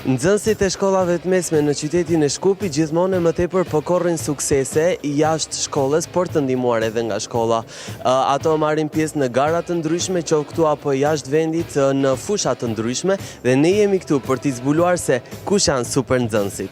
Nxënësit e shkollave të mesme në qytetin e Shkupit gjithmonë më tepër po korrin suksese jashtë shkollës për të ndihmuar edhe nga shkolla. Ato marrin pjesë në gara të ndryshme, qoftë këtu apo jashtë vendit në fusha të ndryshme dhe ne jemi këtu për t'i zbuluar se kush janë super nxënësit.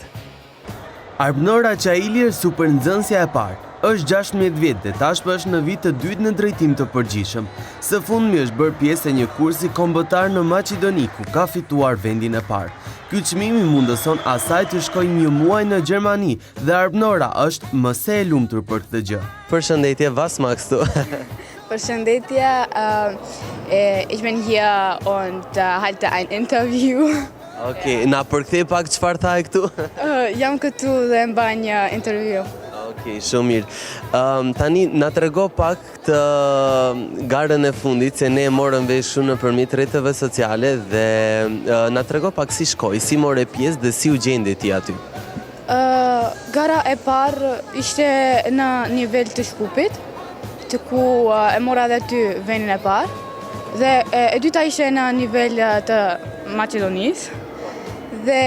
Arbnora Çaili është super nxënësja e parë. Është 16 vjetë dhe tashmë është në vit të dytë në drejtim të përgjithshëm. Së fundmi është bërë pjesë e një kursi kombëtar në Maqedoni, ku ka fituar vendin e parë. Ky çmim i mundëson asaj të shkojë një muaj në Gjermani dhe Arbnora është më së e lumtur për këtë gjë. Përshëndetje, was machst du? Përshëndetje, ich bin hier und halte ein Interview. Okej, na përkthej pak çfarë tha e këtu? Jam këtu dhe mbaj një intervju. Okej, shumë mirë. Tani na trego pak këtë garën e fundit, se ne e morëm vesh shumë nëpërmjet rrjeteve sociale dhe na trego pak si shkoi, si more pjesë dhe si u gjende ti aty. Gara e parë ishte në nivel të Shkupit, të ku e mora dhe ty vendin e parë, dhe e dyta ishte në nivel të Maqedonisë, dhe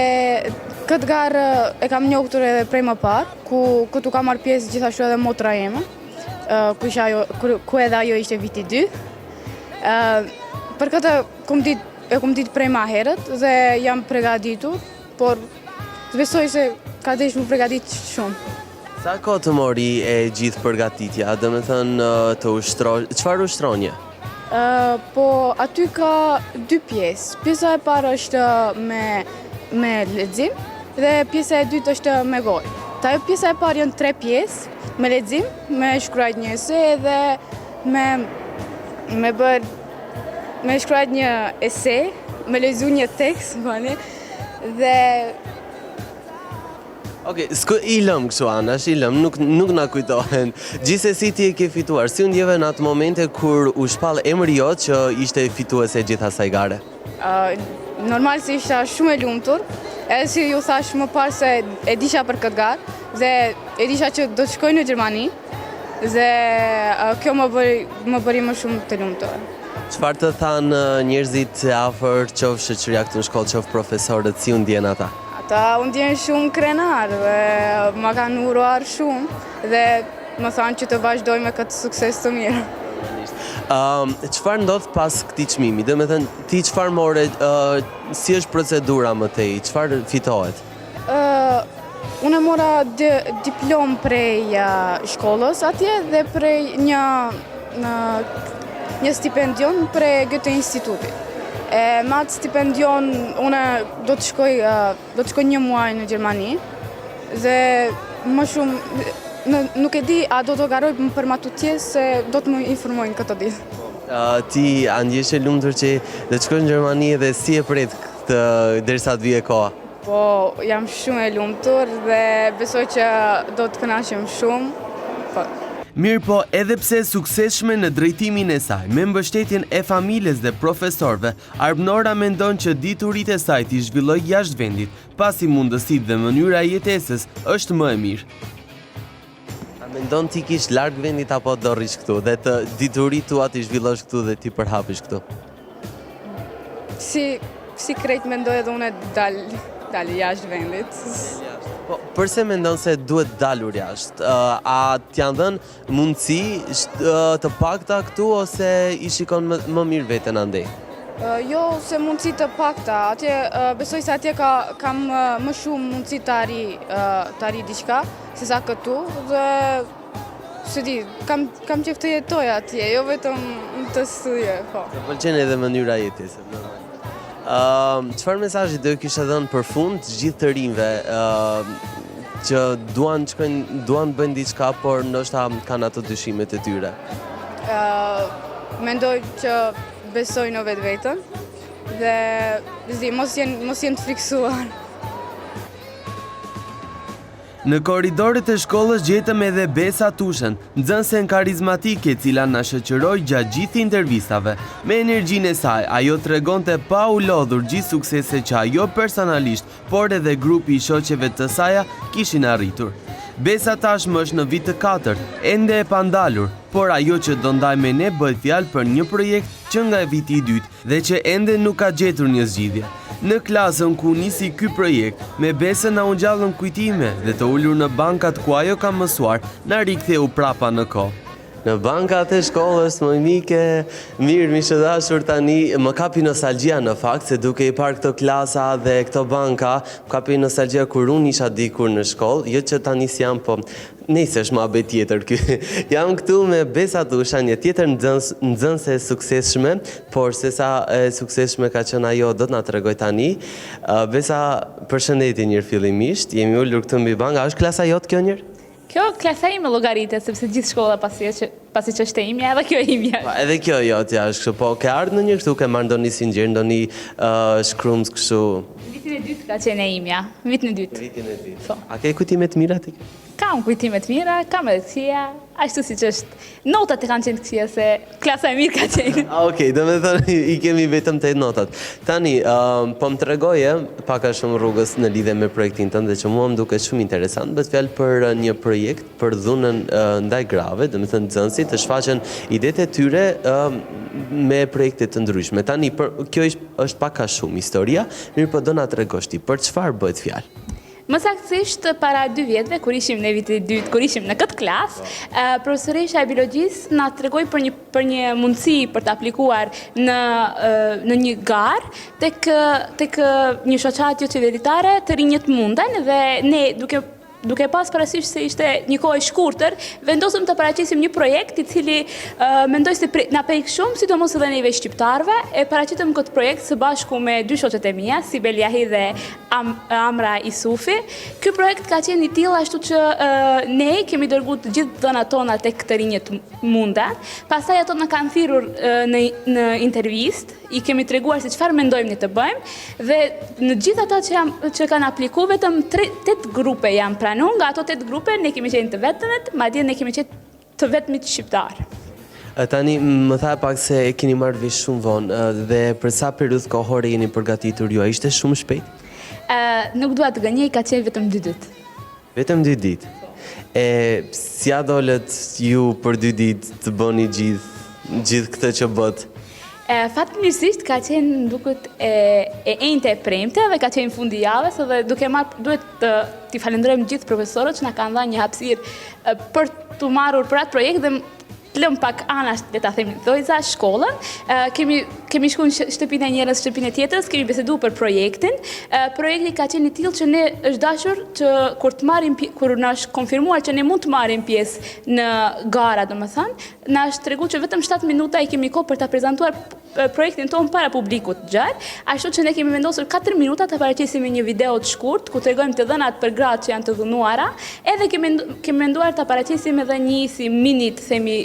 këtë garë e kam njohur edhe prej më parë, ku këtu ka marrë pjesë gjithashtu edhe motra jeme, ku edhe ajo ishte viti 2. Për këtë e kom ditë prej ma herët dhe jam përgatitur, por besoj se ka desh më përgatit shumë. Sa kohë të mori e gjithë përgatitja, dhe me thënë të çfarë ushtronje? Po aty ka 2 pjesë. Pjesa e parë është me lexim dhe pjesa e dytë është me gojë. Pjesa e parë janë 3 pjesë, me lexim, me shkruajt një ese dhe me shkruajt një ese, me lexu një tekst, dhe Okej, i lëm kështu anash, i lëm, nuk na kujtohen. Gjithsesi ti e ke fituar. Si u ndjeve në atë momente kur u shpall emri jot që ishte fituese gjithë asaj gare? Normal se isha shumë e lumtur, edhe si ju thash më parë se e disha për këtë garë dhe e disha që do të shkoj në Gjermani dhe kjo më bëri më shumë të lumtur. Çfarë të thanë njerëzit e afër, qoftë shoqëria këtu në shkollë, qoftë profesorët, si u ndjen ata? Ata u ndjen shumë krenar dhe ma kanë uruar shumë dhe më thanë që të vazhdoj me këtë sukses të mirë. Çfarë ndodh pas këtij çmimi? Do të thënë, ti çfarë more, si është procedura më tej? Çfarë fitohet? Unë mora diplom prej shkollës atje dhe prej një stipendion prej Goethe Institutit. Me atë stipendion unë do të shkoj një muaj në Gjermani dhe më shumë nuk e di a do të garoj për matutjes se do të më informojnë këtë ditë. Ti ndjesh e lumtur që do të shkosh në Gjermani dhe si e pret këtë derisa të vijë koha? Po, jam shumë e lumtur dhe besoj që do të kënaqem shumë. Mirë po, edhe pse suksesshme në drejtimin e saj, me mbështetjen e familjes dhe profesorëve, Arbnora mendon që dituritë e saj t'i zhvilloj jashtë vendit, pasi mundësitë dhe mënyra e jetesës është më e mirë. A mendon ti kish larg vendit apo do rrish këtu dhe të dituritë tua t'i zhvillosh këtu dhe ti përhapesh këtu? Si krejt mendoj edhe unë dal jashtë vendit. Po, përse mendon se duhet dalur jashtë? A t'janë dhënë mundësi të pakta këtu ose i shikon më mirë veten andej? Jo, se mundësi të pakta. Besoj se atje kam më shumë mundësi të arri diçka se sa këtu dhe se di, kam qef të jetoj atje, jo vetëm të studioj. Të pëlqen edhe mënyra jetës. Çfarë mesazhi do kishe dhënë për fund gjithë të rinjve që duan bëjnë diçka, por ndoshta kanë ato dyshimet e tyre? Mendoj që besojnë në vetveten dhe mos jenë të friksuar. Në korridoret e shkollës gjetëm edhe Besa Tushën, nxënësen karizmatike e cila na shoqëroi gjatë gjithë intervistave. Me energjinë e saj, ajo tregonte pa u lodhur gjithë sukseset që ajo personalisht, por edhe grupi i shoqeve të saj kishin arritur. Besa tashmë është në vit të 4, ende e pandalur, por ajo që do ndaj me ne bëhet fjalë për një projekt që nga viti i dytë dhe që ende nuk ka gjetur një zgjidhje. Në klasën ku nisi ky projekt, me Besën na u ngjallën kujtime dhe të ulur në bankat ku ajo ka mësuar, na riktheu prapa në kohë. Në bankat e shkollës më mike, mirë miqdashur tani, më kapi nostalgjia në fakt, se duke i parë këto klasa dhe këto banka, më kapi nostalgjia kur unë isha dikur në shkollë, jo që tani si jam, po nejse është ma be tjetër ky. Jam këtu me Besa Tusha, një tjetër nxënëse e suksesshme, por se sa e suksesshme ka qenë ajo do të na tregoj tani. Besa, përshëndetje njërë fillimisht, jemi ullur këtu mbi banka, është klasa jotë kjo njërë? Kjo klasa ime llogaritet, sepse gjithë shkolla pasi që është e imja, edhe kjo e imja. Pa, edhe kjo jotja është kështu, po ke ardhur në një këtu, ke marrë ndonjë sinxher, ndonjë shkrumz kështu? Vitin e dytë ka qenë e imja, vitin e dytë. Vitin e dytë. Po. A ke kujtime të mira ti? Kam kujtime të mira, kam edhe të këqija, ashtu siç është. Notat e kanë qenë të këqija se klasa e mirë ka qenë. Okej, do me thënë i kemi vetëm të notat. Tani, po më tregoje pak a shumë rrugës në lidhje me projektin tënd dhe që mua më duket shumë interesant, bëhet fjalë për një projekt për dhunën ndaj grave, do me thënë nxënësit të shfaqen idetë e tyre me projekte të ndryshme. Tani, kjo është pak a shumë historia, mirë po do na tregosh ti për çfarë bëhet fjalë? Më saktësisht para 2 vjetëve, kur ishim në vitin e dytë, kur ishim në këtë klasë, profesoresha e biologjisë na tregoi për një mundësi për të aplikuar në një garë tek një shoqat jo qeveritare të rinjët munden dhe ne duke pas parasysh se ishte një kohë e shkurtër, vendosëm të paraqisim një projekt i cili mendoj se na prek shumë, sidomos edhe neve shqiptarëve, e paraqitëm këtë projekt së bashku me 2 shoqet e mia, Sibel Jahi dhe Amra Isufi. Ky projekt ka qenë i tillë ashtu që ne kemi dërguar të gjithë dhënat tona tek të rinjët munden, pastaj ato na kanë thirrur në intervistë, i kemi treguar se çfarë mendojmë ne të bëjmë dhe në gjithë ata që kanë aplikuar vetëm 8 grupe janë pranuar, nga ato 8 grupe ne kemi qenë të vetmet, madje ne kemi qenë të vetmit shqiptar. Tani, më tha pak se e keni marrë vesh shumë vonë dhe për sa periudhë kohore jeni përgatitur ju, a ishte shumë shpejt? Nuk dua të gënjej, ka qenë vetëm 2 ditë. Vetëm 2 ditë? E si a dolet ju për 2 ditë të bëni gjithë këtë që bët? Fatmirësisht ka qenë duket e enjte e premte dhe ka qenë fundi javës dhe duhet t'i falenderojmë gjithë profesorët që na kanë dhënë një hapësirë për të marrur për atë projekt dhe të lëm pak anash le ta themi dhojza shkollën. Kemi shkuar në shtëpinë e njërës, shtëpinë e tjetrës, kemi biseduar për projektin. Projekti ka qenë i tillë që ne është dashur që kur na është konfirmuar që ne mund të marrim pjesë në gara, domethënë, na është treguar që vetëm 7 minuta i kemi kohë për ta prezantuar projektin ton para publikut gjatë, ashtu që ne kemi vendosur 4 minuta të paraqisim një video të shkurt ku tregojmë të dhënat për gratë që janë të dhunuara, edhe kemi menduar të paraqisim edhe një si mini të themi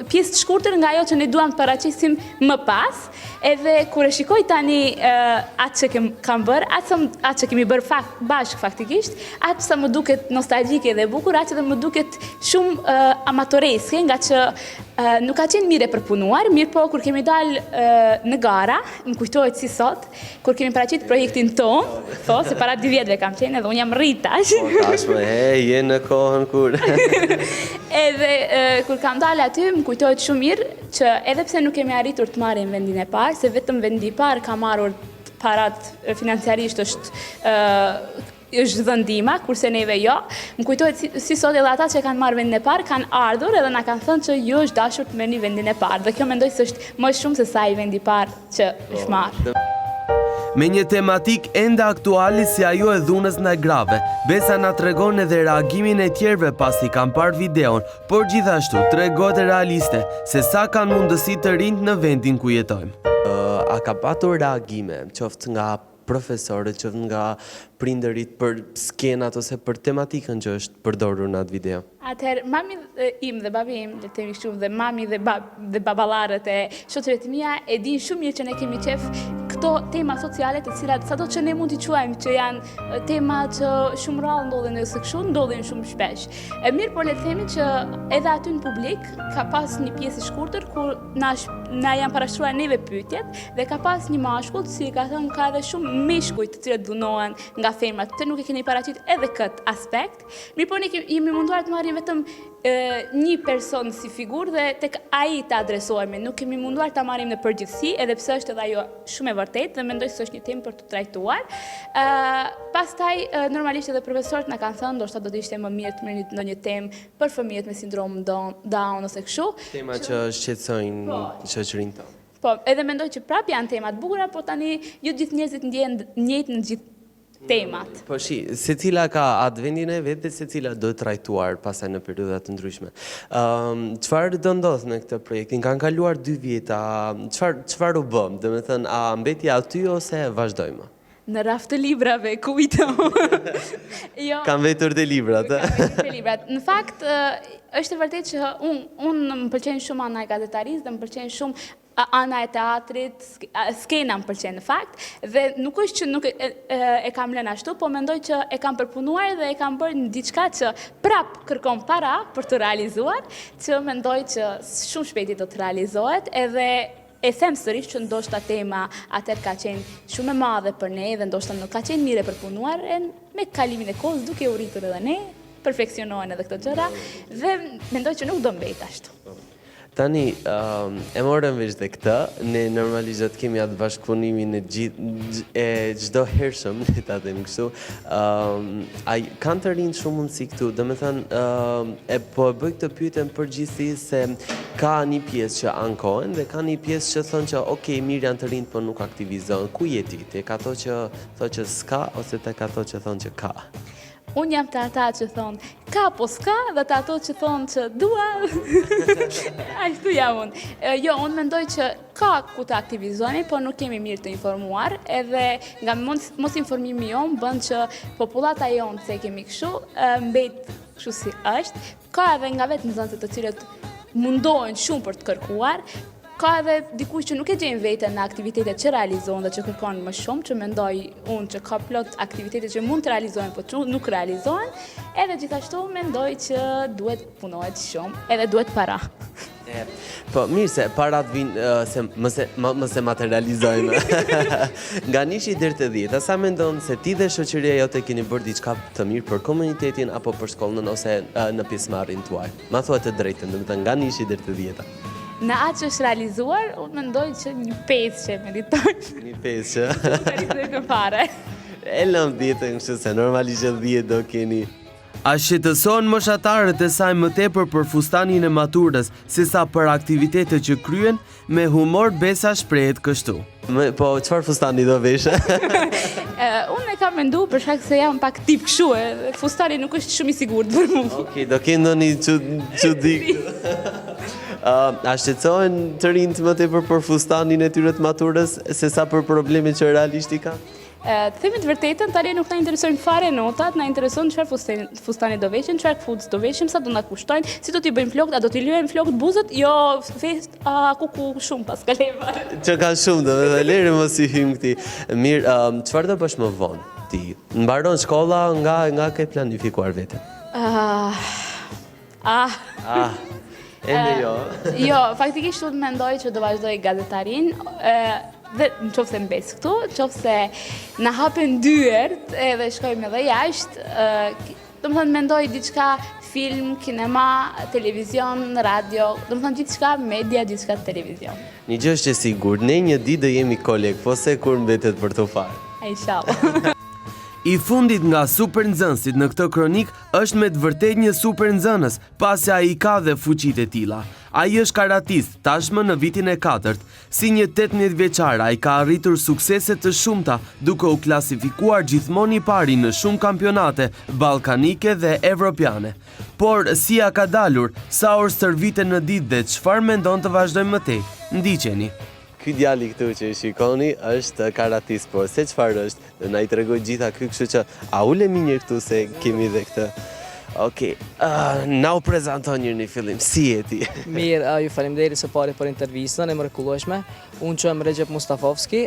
pjesë të shkurtër nga ajo që ne duam të paraqisim më pas, edhe kur e shikoj tani atë që kam bërë, atë që kemi bërë bashkë faktikisht, atë sa më duket nostalgjike dhe bukur, atë që më duket shumë amatoreske, nga që nuk ka qenë mirë e përpunuar, mirë po kur kemi dalë në gara, më kujtohet si sot, kur kemi paraqit projektin ton, se para 2 vjetëve kam qenë edhe unë jam rrit tash. Po tashmë, je në kohën kur. Edhe kur kam dalë aty, më kujtohet shumë mirë që edhe pse nuk kemi arritur të marrim vendin e parë, se vetëm vendi i parë ka marrur parat financiarisht është dhëndima, kurse neve jo. Më kujtohet si sot edhe ata që kanë marrë vendin e parë kanë ardhur edhe na kanë thënë që ju është dashur të merrni vendin e parë. Dhe kjo mendoj se është më shumë se sa i vendi i parë që është marrë. Me një tematik ende aktuali si ajo e dhunës ndaj grave, Besa na tregon edhe reagimin e tjerëve pasi kanë parë videon, por gjithashtu tregohet realiste se sa kanë mundësi të rinjt në vendin ku jetojmë. A ka patur reagime, qoftë nga profesorët, qoftë nga prindërit për skenat ose për tematikën që është përdorur në atë video? Atëherë, mami im dhe babi im, le të themi kështu, dhe mami dhe baballarët e shoqëve të mia e dinë shumë mirë që ne kemi qef këto tema sociale të cilat sado që ne mund t'i quajmë që janë tema që shumë rrallë ndodhin ose kështu ndodhin shumë shpesh. Mirë, por le të themi që edhe aty në publik ka pas një pjesë e shkurtër ku na janë parashtruar neve pyetjet dhe ka pas një mashkull i cili ka thënë ka edhe shumë mishkuj të cilët dhunohen nga femrat. Të nuk e keni paraqit edhe këtë aspekt. Mirë po ne jemi munduar të marrim vetëm një person si figurë dhe tek ai të adresohemi. Nuk kemi munduar ta marrim në përgjithësi, edhe pse është edhe ajo shumë e vërtetë dhe mendoj se është një temë për të trajtuar. Pastaj normalisht edhe profesorët na kanë thënë ndoshta do të ishte më mirë të merrni ndonjë temë për fëmijët me sindrom Down ose kështu. Tema që shqetësojnë shoqërinë tonë. Po, edhe mendoj që prap janë tema të bukura, po tani jo gjithë njerëzit ndjehen njëjtë në gjithë temat. Po secila ka atë vendin e vet dhe secila do të trajtuar pastaj në periudha të ndryshme. Çfarë do ndodh në këtë projektin? Kanë kaluar 2 vjeta. Çfarë u bë? Domethënë, a mbeti aty ose vazhdojmë? Në raft të librave, kujto. Jo. Kanë vetur te librat. Në fakt, është e vërtetë që unë më pëlqen shumë ana e gazetarisë dhe më pëlqen shumë ana e teatrit, skena më pëlqen në fakt, dhe nuk është që nuk e kam lënë ashtu, po mendoj që e kam përpunuar dhe e kam bërë në diçka që prap kërkon para për të realizuar, që mendoj që shumë shpejti do të realizohet, edhe e them sërish që ndoshta tema atëherë ka qenë shumë e madhe për ne dhe ndoshta nuk ka qenë mirë e përpunuar, e me kalimin e kohës duke u rritur edhe ne, perfeksionohen edhe këto gjëra dhe mendoj që nuk do mbet ashtu. Tani, e morëm veç dhe këta, ne normalisht do të kemi atë bashkëpunimin e çdo hershëm, le ta them kështu. Kanë të rinë shumë mundësi këtu, domethënë po e bëj këtë pyetje në përgjithësi se ka një pjesë që ankohen dhe ka një pjesë që thonë që ok, mirë janë të rinë, po nuk aktivizohen. Ku je ti? Tek ato që thonë që s'ka ose tek ato që thonë që ka? Unë jam të ata që thonë ka po s'ka dhe të ato që thonë që dua. Ashtu jam unë. Jo, unë mendoj që ka ku të aktivizohemi, po nuk kemi mirë të informuar, edhe nga mos informimi jonë bën që popullata jonë se kemi kështu, mbet kështu si është. Ka edhe nga vetë nxënësit të cilët mundohen shumë për të kërkuar, ka edhe dikush që nuk e gjejnë veten në aktivitetet që realizohen dhe që kërkon më shumë, që mendoj unë që ka plot aktivitete që mund të realizohen, po që nuk realizohen, edhe gjithashtu mendoj që duhet punohet shumë, edhe duhet para. Po, mirë se parat vinë se mëse materializojnë. Nga 1 deri te 10, sa mendon se ti dhe shoqëria jote keni bërë diçka të mirë për komunitetin apo për shkollën ose në pjesëmarrjen tuaj? Ma thuaj të drejtën, domethënë nga 1 deri te 10. Në atë që është realizuar, unë mendoj që një 5 që meriton. Një 5 që? Të realizojnë fare. E lëm 10 kështu se normalisht 10 do keni. A shqetëson moshatarët e saj më tepër për fustanin e maturës sesa për aktivitetet që kryen? Me humor Besa shprehet kështu. Po çfarë fustani do vesh? Unë e kam menduar për shkak se jam pak tip kështu, fustani nuk është shumë i sigurt për mua. Okej, do ke ndonjë çudi. A shqetësohen të rinjt më tepër për fustanin e tyre të maturës sesa për problemet që realisht i kanë? Të themi të vërtetën, tani nuk na interesojnë fare notat, na intereson çfarë fustani do veshim, çfarë kputuc do veshim, sa do na kushtojnë, si do t'i bëjmë flokët, a do t'i lyejmë flokët buzët, jo fest, kuku shumë pas ka leva. Që ka shumë, do dhe lere mos i hym këti. Mirë, çfarë do bësh më vonë ti? Mbaron shkolla nga ke planifikuar vete? Ende jo. Jo, faktikisht unë mendoj që do vazhdoj gazetarin, dhe në qofë se mbes këtu, qofë se në hapen dyert edhe shkojmë edhe jashtë, do më thënë mendoj diçka film, kinema, televizion, radio, do më thënë gjithçka media, gjithçka televizion. Një gjë është e sigurt, ne një ditë do jemi koleg, po se kur mbetet për të farë. Inshallah. I fundit nga super nxënësit në këtë kronik është me të vërtet një super nxënës, pasi ai ka dhe fuqitë e tilla. Ai është karatist, tashmë në vitin e 4. Si një 18 vjeçar, ai ka arritur suksese të shumta, duke u klasifikuar gjithmonë i pari në shumë kampionate ballkanike dhe evropiane. Por si ja ka dalur, sa orë stërvite në ditë dhe çfarë mendon të vazhdojmë më tej? Ndiqeni. Ky djali këtu që shikoni është karatist, por se çfarë është, do na i tregoj gjitha ky, kështu që a ulemi një këtu se kemi dhe këtë. Okej, na u prezanton një fillim, si je ti? Mirë, ju faleminderit së pari për intervistën e mrekullueshme. Unë quhem Recep Mustafovski,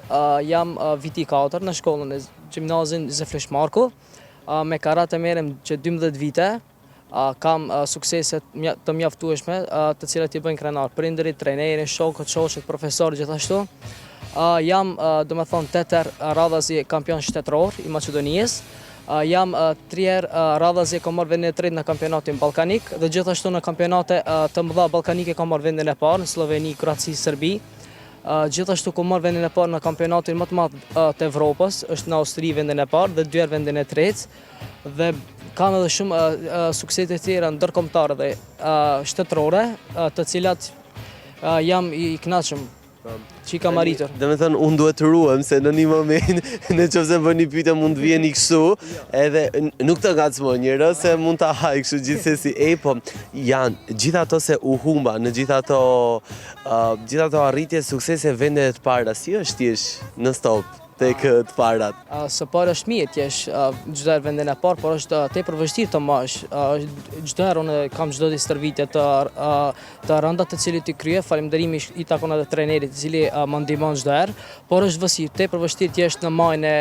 jam viti 4 në shkollën e gjimnazin Zeflesh Marku. Me karate merrem që 12 vite. kam suksese të mjaftueshme, të cilat i bëjnë krenar prindërit, trajnerin, shokët, shoqet, profesorë gjithashtu. Jam, domethënë, 8 radhazi kampion shtetëror i Maqedonisë. Jam 3 radhazi kam marrë vendin e tretë në kampionatin ballkanik dhe gjithashtu në kampionate të mëdha ballkanike kam marrë vendin e parë në Sloveni, Kroaci, Serbi. Gjithashtu kam marrë vendin e parë në kampionatin më të madh të Evropës, është në Austri vendin e parë dhe 2 herë vendin e tretë. Dhe kam edhe shumë suksese të tjera ndërkombëtare dhe shtetërore, të cilat jam i kënaqur që i kam arritur. Dhe me thënë, unë duhet të ruem, se në një moment, në qofse më një pyetje mund të vjeni kështu, edhe nuk të ngacmoj njërë, se mund të haj kështu gjithsesi. Po, janë gjitha ato se u humba, në gjitha ato arritje, suksese, vendet të para, si është jesh në stop tek të parat? Së parë është mirë t'jesh çdo herë vendin e parë, por është tepër vështirë të marrësh. Çdo herë unë kam çdo ditë stërvitje të rënda të cilit i krye, falënderimi i takon edhe trajnerit i cili më ndihmon çdo herë, por është tepër vështirë t'jesh në majën e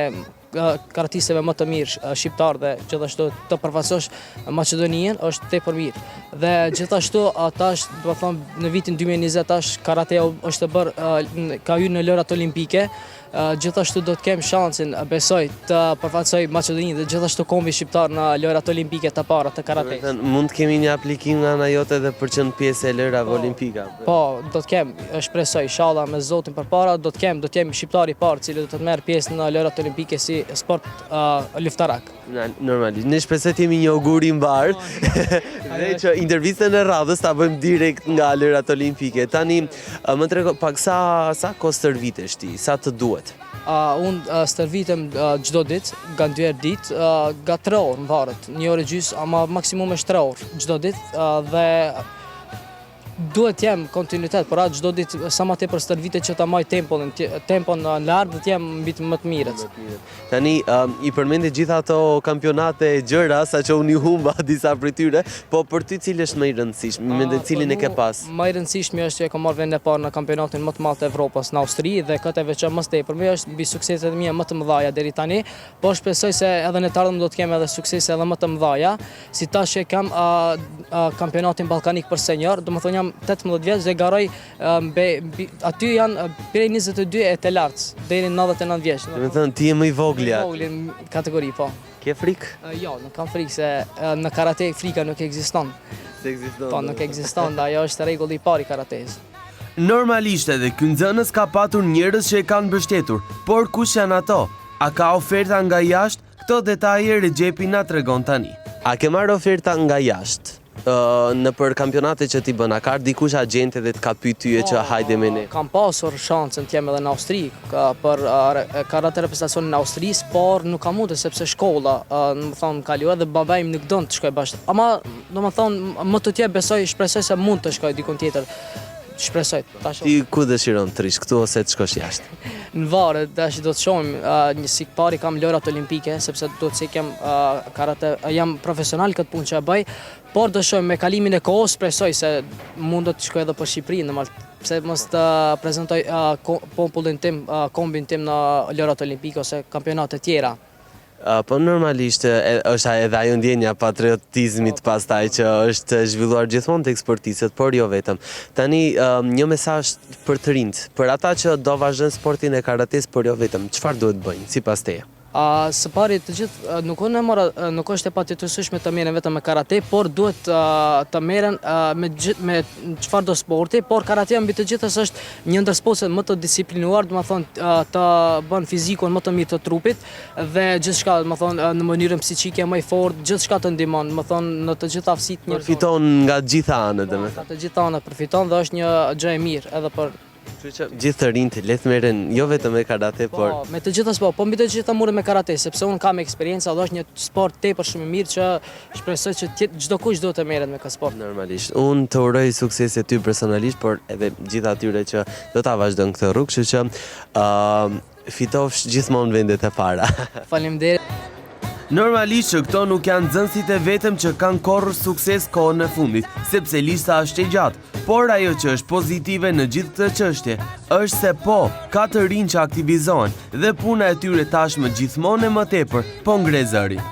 karatisëve më të mirë shqiptar dhe gjithashtu të përfaqësosh Maqedoninë është tepër mirë. Dhe gjithashtu tash, do të them, në vitin 2020 tash karateu është ka hyrë në lojrat olimpike. Gjithashtu do të kem shansin, besoj, të përfaqësoj Maqedoninë dhe gjithashtu kombi shqiptar në lojrat olimpike të para të karates. Mund të kemi një aplikim nga ana jote dhe për qenë pjesë e lojrave olimpike? Po, do të kem, shpresoj, inshallah me Zotin përpara, do të jem shqiptar i parë i cili do të merr pjesë në lojrat olimpike si sport luftarak. Normalisht, ne shpresoj të jemi një auguri i mbar. Dhe që intervistën e radhës ta bëjmë direkt nga lojrat olimpike. Tani më trego pak sa kohë stërvitesh ti, sa të duhet? Unë stërvitem çdo ditë, nga 2 herë ditë, nga 3 orë më varet, 1 orë e gjysmë, ama maksimum është 3 orë çdo ditë dhe duhet jem kontinuitet, por atë çdo ditë sa më tepër stërvitet që ta maj tempon lart dhe të jem mbi më të mirët. Tani i përmendë gjitha ato kampionate e gjëra, saqë unë i humba disa prej tyre, po për ty cili është më i rëndësishëm, mendoj cilin e ke pas? Më i rëndësishmi është që kam marrë vendin e parë në kampionatin më të madh të Evropës në Austri dhe këtë veçan më tepër. Më është mbi sukseset e mia më të mëdha deri tani, por shpresoj se edhe në të ardhmen do të kem edhe suksese edhe më të mëdha. Si tash që kam kampionatin ballkanik për senior, domethënë jam 18 vjeç dhe garoj aty janë prej 22 e të lartë deri në 99 vjeç. Do të thënë ti je më i vogla. Në kategori, po. Ke frikë? Jo, nuk kam frikë se në karate frika nuk ekziston. Po, nuk ekziston, ajo është rregulli i parë i karates. Normalisht edhe ky nxënës ka patur njerëz që e kanë mbështetur, por kush janë ato? A ka oferta nga jashtë? Këto detaje Regjepi na tregon tani. A ke marrë oferta nga jashtë? Në për kampionate që ti bën, a ka dikush agjente dhe të ka pyet tyje që hajde me ne? Kam pasur shansën të jem edhe në Austri për karate reprezentacionin në Austrisë, por nuk kam mundur sepse shkolla, më thonë, kalua dhe babai im nuk don të shkoj bashkë. Ama domethënë më të tjerë shpresoj se mund të shkoj dikun tjetër. Shpresoj. Ti ku dëshiron të rish, këtu ose të shkosh jashtë? Në varet, tash do të shohim, një sik pari kam lojrat olimpike, sepse do të cekem karate, jam profesional këtë punë që e bëj, por do shohim me kalimin e kohës, shpresoj se mund të shkoj edhe për Shqipërinë, pse mos të prezantoj popullin tim, kombin tim në lojrat olimpike ose kampionate tjera. Po normalisht është edhe ajo ndjenja patriotizmit pastaj që është zhvilluar gjithmonë tek sportistët, por jo vetëm. Tani një mesazh për të rinjt, për ata që do vazhdojnë sportin e karates, por jo vetëm, çfarë duhet bëjnë sipas teje? Së pari të gjithë nuk është e patjetërshme të merren vetëm me karate, por duhet të merren me çfarë do sporti, por karatea mbi të gjithës është një ndër sportet më të disiplinuar, domethënë të bën fizikun më të mirë të trupit dhe gjithçka, domethënë në mënyrën psiqike më i fortë, gjithçka të ndihmon, domethënë në të gjitha aftësitë njerëzore. Përfiton nga të gjitha anët, domethënë. Nga të gjitha anët përfiton dhe është një gjë e mirë edhe për gjithë të rinjt le të merren jo vetëm me karate, por me të gjitha sport, po mbi të gjitha mure me karate, sepse unë kam eksperiencë, dhe është një sport tepër shumë i mirë që shpresoj që çdo kush duhet të merret me këtë sport. Normalisht. Unë të uroj suksese ty personalisht, por edhe gjithë atyre që do ta vazhdojnë këtë rrugë, kështu që fitofsh gjithmonë vendet e para. Faleminderit. Normalisht që këto nuk janë nxënësit e vetëm që kanë korrur sukses kohën e fundit, sepse lista është e gjatë, por ajo që është pozitive në gjithë këtë çështje është se ka të rinj që aktivizohen dhe puna e tyre tashmë gjithmonë e më tepër po ngre zërin.